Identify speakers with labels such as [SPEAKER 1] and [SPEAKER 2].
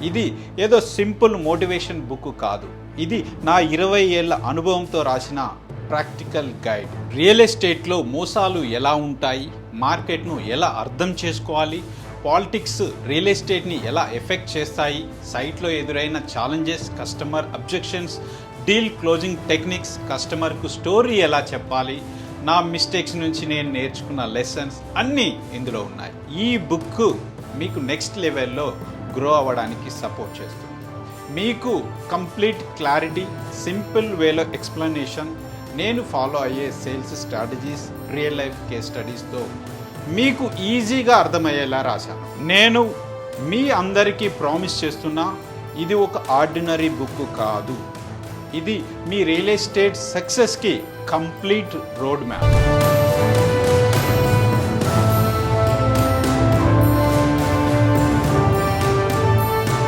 [SPEAKER 1] ఇది ఏదో simple motivation book కాదు. ఇది నా 20 ఏళ్ల అనుభవంతో రాసిన ప్రాక్టికల్ గైడ్. రియల్ ఎస్టేట్లో మోసాలు ఎలా ఉంటాయి, మార్కెట్ను ఎలా అర్థం చేసుకోవాలి, పాలిటిక్స్ రియల్ ఎస్టేట్ని ఎలా ఎఫెక్ట్ చేస్తాయి, సైట్లో ఎదురైన challenges, customer objections, deal closing techniques, కస్టమర్కు స్టోరీ ఎలా చెప్పాలి, నా మిస్టేక్స్ నుంచి నేను నేర్చుకున్న లెసన్స్ అన్నీ ఇందులో ఉన్నాయి. ఈ బుక్ మీకు నెక్స్ట్ లెవెల్లో గ్రో అవ్వడానికి సపోర్ట్ చేస్తుంది. మీకు కంప్లీట్ క్లారిటీ, సింపుల్ వేలో ఎక్స్ప్లెనేషన్, నేను ఫాలో అయ్యే sales strategies, real life case స్టడీస్తో మీకు ఈజీగా అర్థమయ్యేలా రాశాను. నేను మీ అందరికీ ప్రామిస్ చేస్తున్నా, ఇది ఒక ఆర్డినరీ బుక్ కాదు. ఇది మీ రియల్ ఎస్టేట్ సక్సెస్కి కంప్లీట్ రోడ్ మ్యాప్.